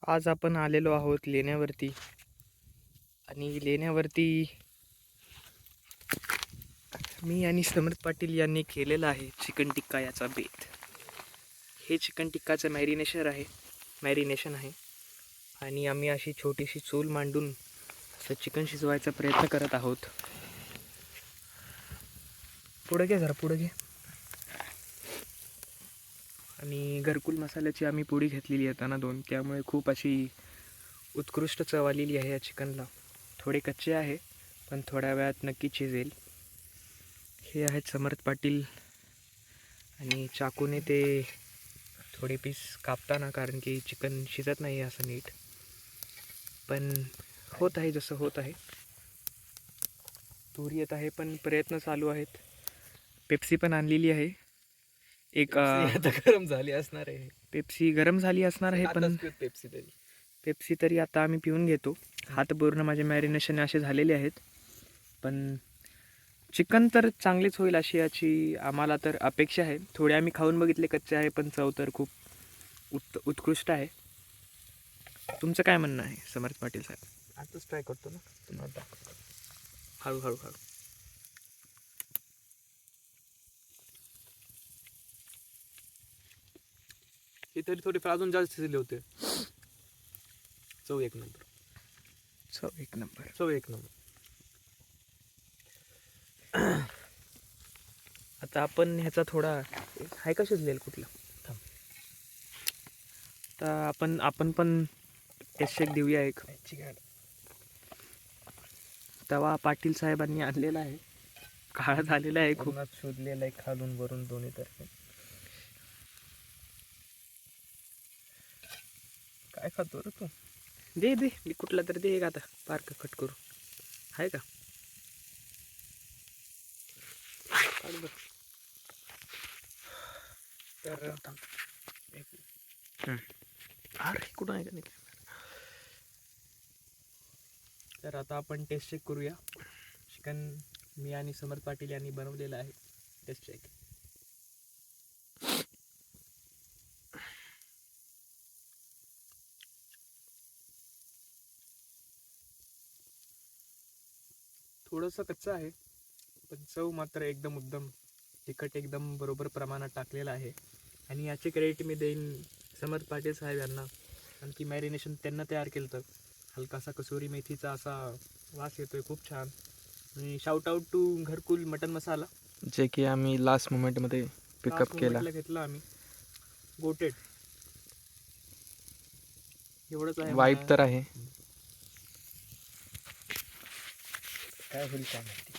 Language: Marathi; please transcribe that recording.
आज आपण आलेलो आहोत लेण्यावरती आणि लेण्यावरती मी आणि समर्थ पाटील यांनी केलेला आहे चिकन टिक्का याचा बेत. हे चिकन टिक्काचं मॅरिनेशन आहे आणि आम्ही अशी छोटीशी चूल मांडून असं चिकन शिजवायचा प्रयत्न करत आहोत. पुढे घे जरा पुढे घे. आणि घरकुल मसाल्याची आम्ही पोळी घेतलेली येताना 2, त्यामुळे खूप अशी उत्कृष्ट चव आलेली आहे या चिकनला. थोडे कच्चे आहे पण थोड्या वेळात नक्की शिजेल. हे आहेत समर्थ पाटील आणि चाकूने ते थोडे पीस कापताना, कारण की चिकन शिजत नाही असं नीट, पण होत आहे जसं होत आहे. दूर येत आहे पण प्रयत्न चालू आहेत. पेप्सी पण आणलेली आहे एक. आता गरम झाली असणार आहे. पेप्सी गरम झाली असणार आहे पण पेप्सी तरी आता आम्ही पिऊन घेतो. हात पूर्ण माझे मॅरिनेशन असे झालेले आहेत, पण चिकन तर चांगलेच होईल अशी याची आम्हाला तर अपेक्षा आहे. थोडे आम्ही खाऊन बघितले कच्चे आहे, पण चव तर खूप उत्कृष्ट आहे. तुमचं काय म्हणणं आहे समर्थ पाटील साहेब? आताच ट्राय करतो ना तुम्हाला दाखवतो. हळूहळू. हे तरी थोडेफार अजून जास्त शिजले होते. चव एक नंबर. आता आपण ह्याचा थोडा हाय का शिजलेला कुठला तर आपण पण टेस्ट चेक देऊया. एक तवा पाटील साहेबांनी आणलेला आहे, काळा झालेला आहे खूप. शोधलेला आहे खालून वरून दोन्ही तर्फे. काय खातो रे तू? दे मी कुठला तरी दे एक आता पार्क कट करू. आहे का? तर अरे कुठं आहे का नाही? तर आता आपण टेस्ट चेक करूया. चिकन मी आणि समर्थ पाटील यांनी बनवलेलं आहे. Taste check. थोडंसं कच्चं आहे पण चव मात्र एकदम उत्तम. तिखट एकदम बरोबर प्रमाणात टाकलेलं आहे. आणि याचे क्रेडिट मी देईन समर्थ पाटील साहेब यांना, कारण की मॅरिनेशन त्यांना तयार केलं तर. हलकासा कसुरी मेथीचा असा वास येतोय खूप छान. आणि शाउट आउट टू घरकुल मटन मसाला, जे की आम्ही लास्ट मोमेंटमध्ये पिकअप केला. घेतला आम्ही. गोटेड एवढंच आहे. वाईब तर आहे. काय होईल काय माहिती.